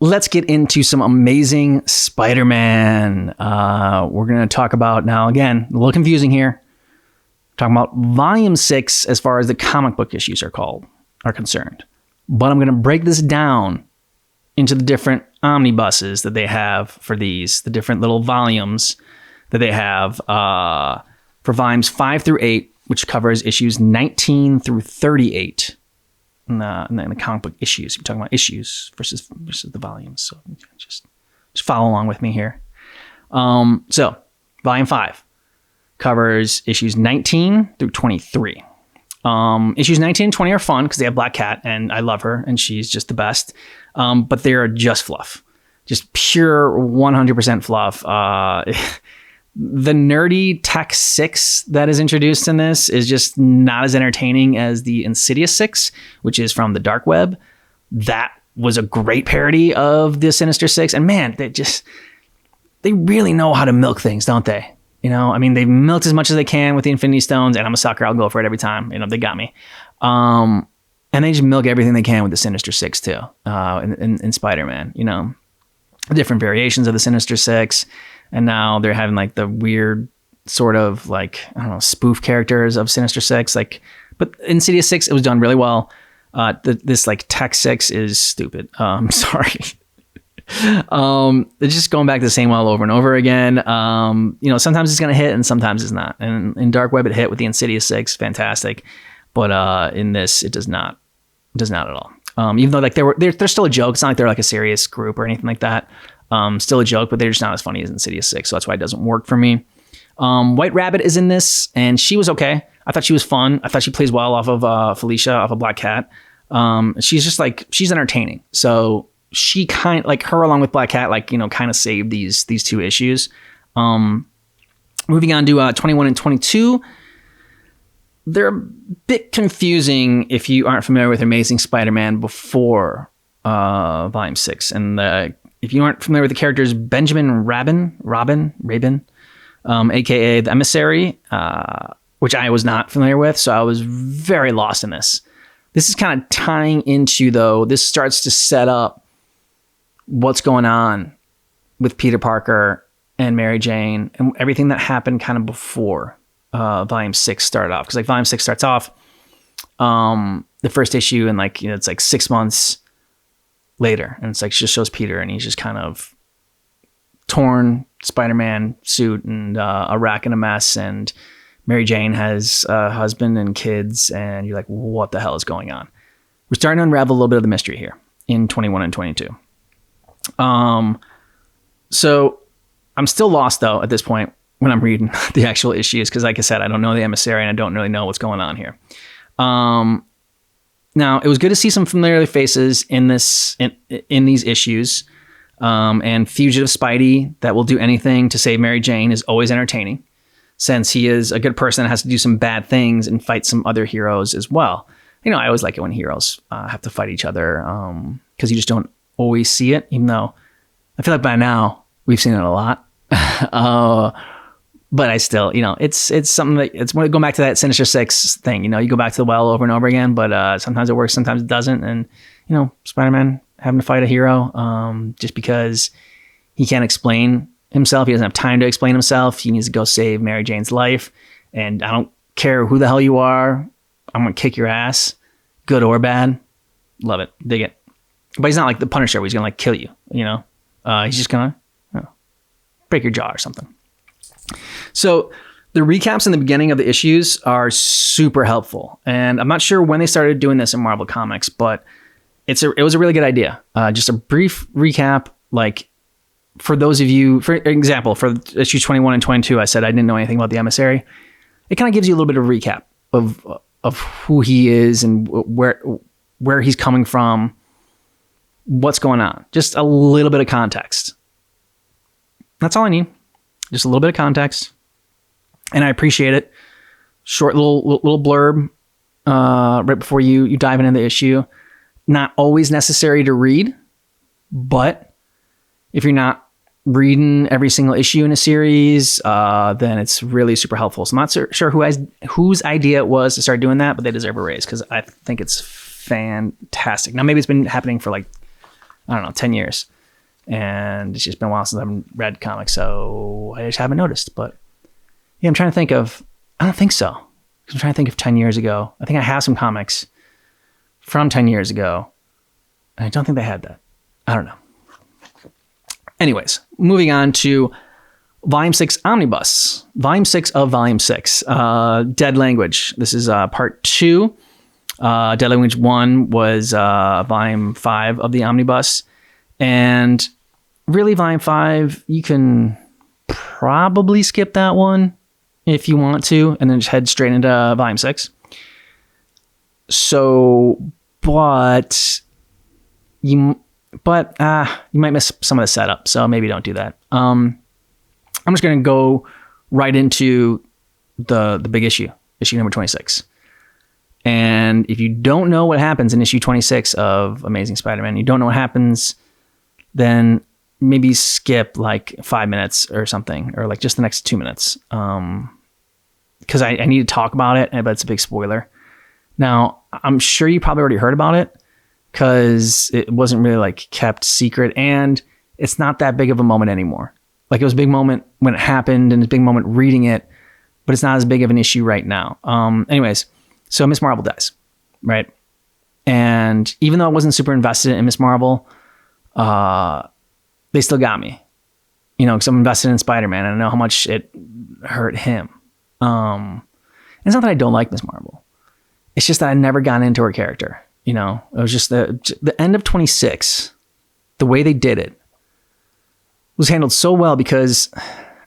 let's get into some Amazing Spider-Man. We're going to talk about, now again, a little confusing here, talking about volume 6 as far as the comic book issues are concerned. But I'm going to break this down into the different omnibuses that they have for these, the different little volumes that they have for volumes 5 through 8, which covers issues 19 through 38 in the comic book issues. We're talking about issues versus the volumes. So just follow along with me here. So volume 5 covers issues 19 through 23. Issues 19 and 20 are fun because they have Black Cat, and I love her, and she's just the best. But they are just fluff, just pure 100% fluff. The nerdy Tech 6 that is introduced in this is just not as entertaining as the Insidious 6, which is from the dark web. That was a great parody of the Sinister 6. And man, they really know how to milk things, don't they? You know, I mean, they've milked as much as they can with the Infinity Stones, and I'm a sucker. I'll go for it every time. You know, they got me. And they just milk everything they can with the Sinister 6 too, in Spider-Man, you know, different variations of the Sinister 6. And now they're having like the weird sort of like, I don't know, spoof characters of Sinister 6. Like, but Insidious 6, it was done really well. This like Tech 6 is stupid. Sorry. It's just going back to the same well over and over again. You know, sometimes it's going to hit and sometimes it's not. And in Dark Web, it hit with the Insidious 6. Fantastic. But in this, it does not. It does not at all. Even though like they're still a joke. It's not like they're like a serious group or anything like that. Still a joke, but they're just not as funny as Insidious 6. So that's why it doesn't work for me. White Rabbit is in this, and she was okay. I thought she was fun. I thought she plays well off of Felicia, off of Black Cat. She's just like, she's entertaining. So she kind of like her along with Black Cat, like, you know, kind of saved these two issues. Moving on to 21 and 22. They're a bit confusing if you aren't familiar with Amazing Spider-Man before volume 6. And if you aren't familiar with the characters, Benjamin Rabin, aka the Emissary, which I was not familiar with, so I was very lost in this. This is kind of tying into, though, this starts to set up what's going on with Peter Parker and Mary Jane and everything that happened kind of before volume 6 started off. Because like volume 6 starts off the first issue, and like, you know, it's like 6 months later, and it's like, she just shows Peter and he's just kind of torn Spider-Man suit and a rack and a mess, and Mary Jane has a husband and kids, and you're like, what the hell is going on? We're starting to unravel a little bit of the mystery here in 21 and 22. So I'm still lost though at this point when I'm reading the actual issues, because like I said, I don't know the Emissary and I don't really know what's going on here. Now, it was good to see some familiar faces in these issues. And Fugitive Spidey, that will do anything to save Mary Jane, is always entertaining, since he is a good person that has to do some bad things and fight some other heroes as well. You know, I always like it when heroes have to fight each other, because you just don't always see it, even though I feel like by now we've seen it a lot. But I still, you know, it's something that, it's going back to that Sinister 6 thing. You know, you go back to the well over and over again, but sometimes it works, sometimes it doesn't. And, you know, Spider-Man having to fight a hero just because he can't explain himself. He doesn't have time to explain himself. He needs to go save Mary Jane's life. And I don't care who the hell you are. I'm going to kick your ass, good or bad. Love it. Dig it. But he's not like the Punisher where he's going to like kill you, you know? He's just going to, you know, break your jaw or something. So the recaps in the beginning of the issues are super helpful. And I'm not sure when they started doing this in Marvel Comics, but it was a really good idea. Just a brief recap, like for those of you, for example, for issues 21 and 22, I said I didn't know anything about the Emissary. It kind of gives you a little bit of a recap of who he is and where he's coming from, what's going on. Just a little bit of context. That's all I need. Just a little bit of context. And I appreciate it. Short little blurb right before you dive into the issue. Not always necessary to read, but if you're not reading every single issue in a series, then it's really super helpful. So I'm not sure whose idea it was to start doing that, but they deserve a raise because I think it's fantastic. Now, maybe it's been happening for like I don't know, 10 years. And it's just been a while since I've read comics, so I just haven't noticed. But yeah, I'm trying to think of, I don't think so. I'm trying to think of 10 years ago. I think I have some comics from 10 years ago, and I don't think they had that. I don't know. Anyways, moving on to Volume 6 Omnibus. Volume 6 of Volume 6. Dead Language. This is Part 2. Dead Language 1 was Volume 5 of the Omnibus. And really, Volume 5, you can probably skip that one if you want to, and then just head straight into Volume 6. So, but you might miss some of the setup, so maybe don't do that. I'm just going to go right into the big issue number 26. And if you don't know what happens in issue 26 of Amazing Spider-Man, you don't know what happens, then maybe skip like 5 minutes or something, or like just the next 2 minutes. Because I need to talk about it, but it's a big spoiler. Now, I'm sure you probably already heard about it because it wasn't really like kept secret, and it's not that big of a moment anymore. Like, it was a big moment when it happened and it's a big moment reading it, but it's not as big of an issue right now. Anyways, so Miss Marvel dies, right? And even though I wasn't super invested in Miss Marvel, they still got me, because I'm invested in Spider-Man and I know how much it hurt him. It's not that I don't like Miss Marvel. It's just that I never got into her character. It was just the end of 26, the way they did it was handled so well, because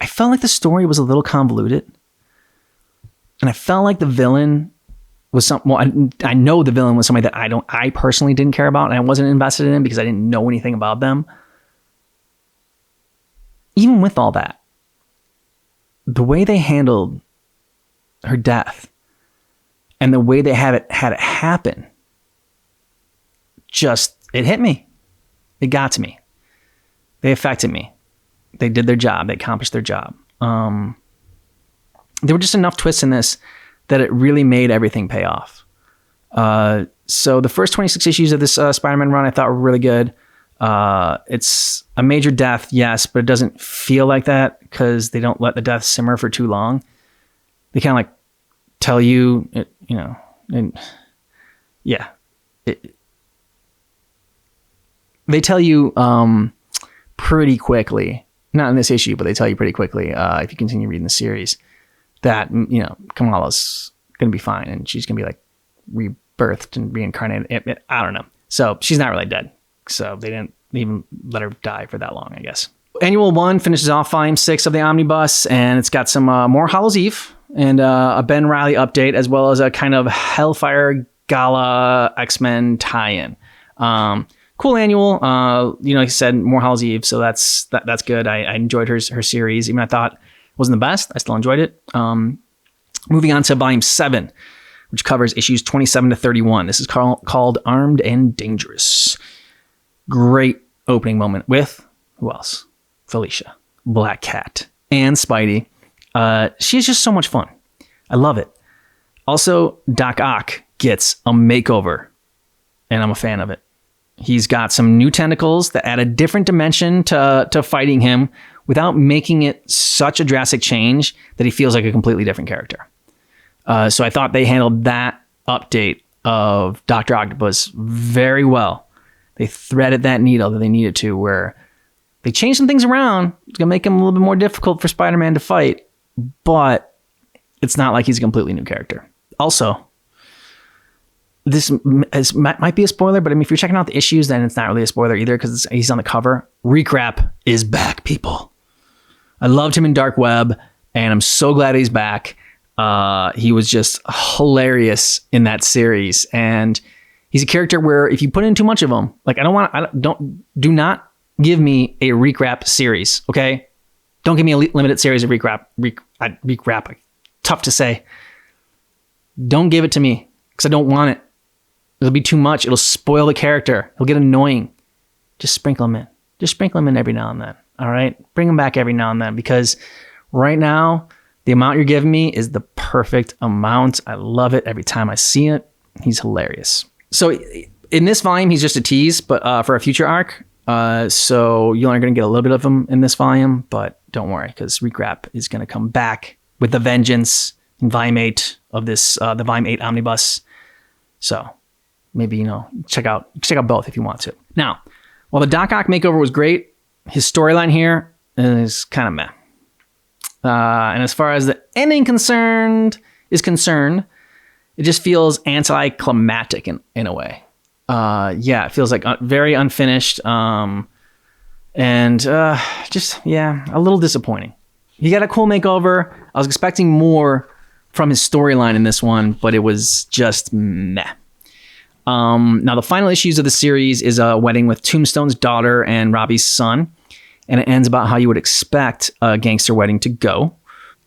I felt like the story was a little convoluted, and I felt like the villain was I know the villain was somebody that I personally didn't care about, and I wasn't invested in because I didn't know anything about them. Even with all that, the way they handled her death and the way they had it happen, it hit me. It got to me. They affected me. They did their job. They accomplished their job. There were just enough twists in this that it really made everything pay off. So the first 26 issues of this Spider-Man run I thought were really good. It's a major death, yes, but it doesn't feel like that because they don't let the death simmer for too long. They kind of like tell you, they tell you pretty quickly, not in this issue, but they tell you pretty quickly if you continue reading the series that, Kamala's going to be fine and she's going to be like rebirthed and reincarnated. I don't know. So she's not really dead. So they didn't even let her die for that long, I guess. Annual 1 finishes off Volume 6 of the Omnibus, and it's got some more Hallows' Eve and a Ben Reilly update, as well as a kind of Hellfire Gala X-Men tie-in. Cool annual. Like I said, more Hallows' Eve, so that's good. I enjoyed her series. Even I thought it wasn't the best, I still enjoyed it. Moving on to Volume 7, which covers issues 27 to 31. This is called Armed and Dangerous. Great opening moment with, who else? Felicia, Black Cat, and Spidey. She's just so much fun. I love it. Also, Doc Ock gets a makeover, and I'm a fan of it. He's got some new tentacles that add a different dimension to fighting him without making it such a drastic change that he feels like a completely different character. So I thought they handled that update of Dr. Octopus very well. They threaded that needle that they needed to, where they changed some things around. It's going to make him a little bit more difficult for Spider-Man to fight, but it's not like he's a completely new character. Also, this might be a spoiler, but if you're checking out the issues, then it's not really a spoiler either because he's on the cover. Recrap is back, people. I loved him in Dark Web, and I'm so glad he's back. He was just hilarious in that series, and he's a character where if you put in too much of him, like do not give me a recrap series, okay? Don't give me a limited series of recrap. Recrap, tough to say. Don't give it to me because I don't want it. It'll be too much. It'll spoil the character. It'll get annoying. Just sprinkle him in. Just sprinkle him in every now and then. All right? Bring him back every now and then, because right now, the amount you're giving me is the perfect amount. I love it every time I see it. He's hilarious. So in this volume, he's just a tease, but for a future arc. So you're only going to get a little bit of him in this volume, but don't worry, because Recrap is going to come back with the vengeance in volume 8 of this, the volume 8 omnibus. So maybe, check out both if you want to. Now, while the Doc Ock makeover was great, his storyline here is kind of meh. And as far as the ending is concerned, it just feels anticlimactic in a way. It feels like very unfinished. And just, a little disappointing. He got a cool makeover. I was expecting more from his storyline in this one, but it was just meh. Now, the final issues of the series is a wedding with Tombstone's daughter and Robbie's son. And it ends about how you would expect a gangster wedding to go.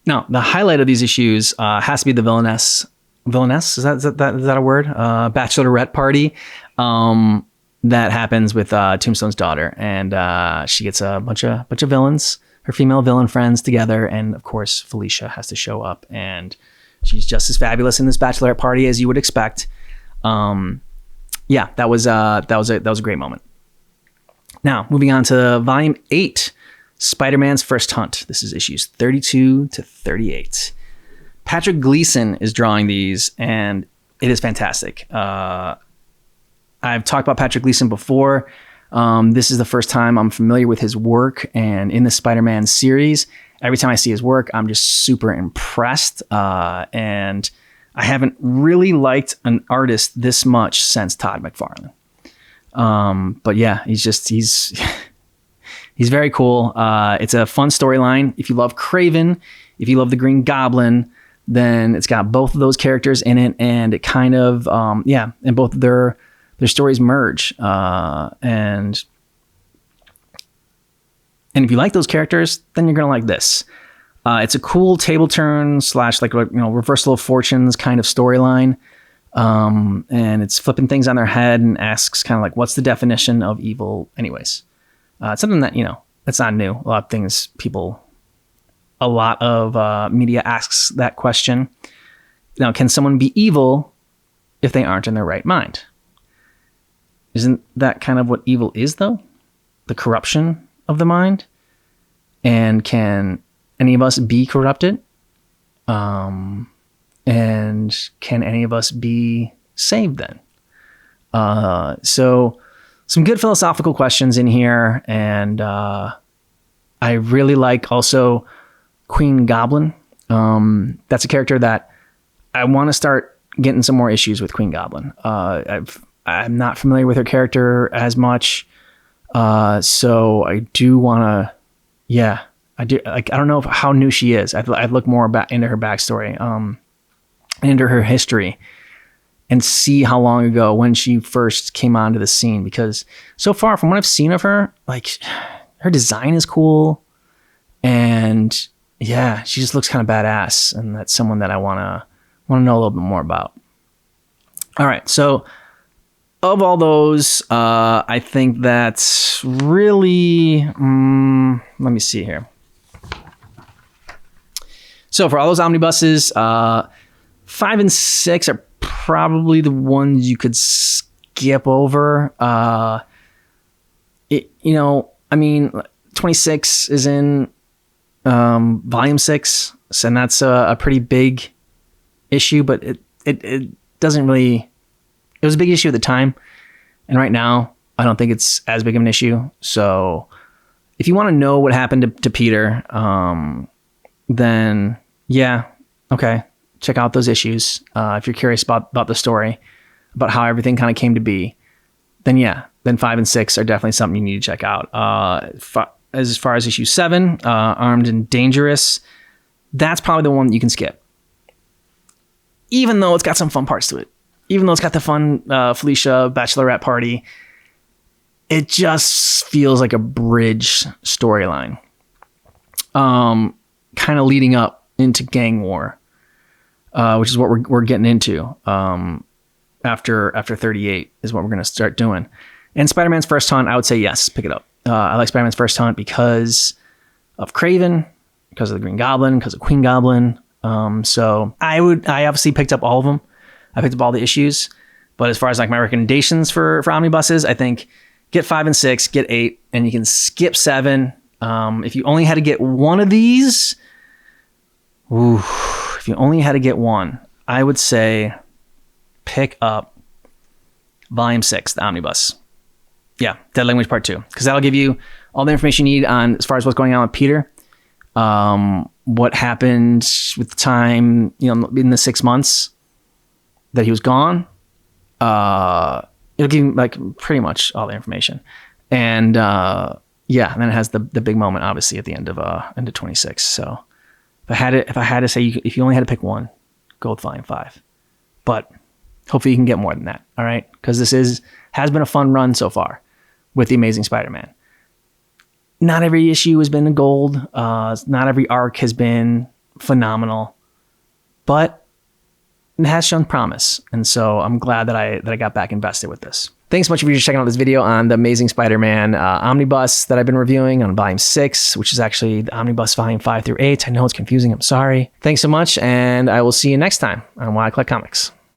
Now, the highlight of these issues has to be the villainess. Villainess? Is that a word? Bachelorette party that happens with Tombstone's daughter. And she gets a bunch of villains, her female villain friends together. And of course, Felicia has to show up. And she's just as fabulous in this bachelorette party as you would expect. That was a great moment. Now, moving on to volume 8, Spider-Man's First Hunt. This is issues 32 to 38. Patrick Gleason is drawing these, and it is fantastic. I've talked about Patrick Gleason before. This is the first time I'm familiar with his work, and in the Spider-Man series, every time I see his work, I'm just super impressed. And I haven't really liked an artist this much since Todd McFarlane. But yeah, he's very cool. It's a fun storyline. If you love Kraven, if you love the Green Goblin, then it's got both of those characters in it, and it kind of, and both of their stories merge. And if you like those characters, then you're going to like this. It's a cool table turn / reversal of fortunes kind of storyline. And it's flipping things on their head and asks kind of like, what's the definition of evil anyways? It's something that, that's not new. A lot of media asks that question. Now, can someone be evil if they aren't in their right mind? Isn't that kind of what evil is, though? The corruption of the mind? And can any of us be corrupted? And can any of us be saved then? So some good philosophical questions in here. And I really like also Queen Goblin. That's a character that I want to start getting some more issues with Queen Goblin. I'm not familiar with her character as much. So I do want to, I do. Like, I don't know how new she is. I'd look more into her backstory, into her history, and see how long ago when she first came onto the scene. Because so far, from what I've seen of her, like, her design is cool, and she just looks kind of badass. And that's someone that I want to know a little bit more about. All right, so of all those, I think that's really. Let me see here. So for all those omnibuses, 5 and 6 are probably the ones you could skip over. 26 is in volume 6, and that's a pretty big issue, but it doesn't really. It was a big issue at the time, and right now I don't think it's as big of an issue. So if you want to know what happened to Peter, then okay, check out those issues. If you're curious about the story, about how everything kind of came to be, then 5 and 6 are definitely something you need to check out. As far as issue 7, Armed and Dangerous, that's probably the one that you can skip, even though it's got some fun parts to it. Even though it's got the fun Felicia bachelorette party, it just feels like a bridge storyline, kind of leading up into gang war, which is what we're getting into after 38 is what we're going to start doing. And Spider-Man's First Hunt, I would say yes, pick it up. I like Spider-Man's First Hunt because of Kraven, because of the Green Goblin, because of Queen Goblin. So I obviously picked up all of them. I picked up all the issues. But as far as like my recommendations for omnibuses, I think get 5 and 6, get 8, and you can skip 7. If you only had to get one of these, if you only had to get one, I would say pick up Volume 6, the omnibus. Yeah, Dead Language Part 2, because that'll give you all the information you need on as far as what's going on with Peter, what happened with the time, in the 6 months that he was gone. It'll give you like pretty much all the information, and and then it has the big moment obviously at the end of 26. So if I had to say, if you only had to pick one, go with Volume 5, but hopefully you can get more than that. All right, because this has been a fun run so far with the Amazing Spider-Man. Not every issue has been gold. Not every arc has been phenomenal, but it has shown promise. And so I'm glad that I got back invested with this. Thanks so much for checking out this video on the Amazing Spider-Man omnibus that I've been reviewing on Volume 6, which is actually the omnibus Volume 5 through 8. I know it's confusing. I'm sorry. Thanks so much, and I will see you next time on Why I Collect Comics.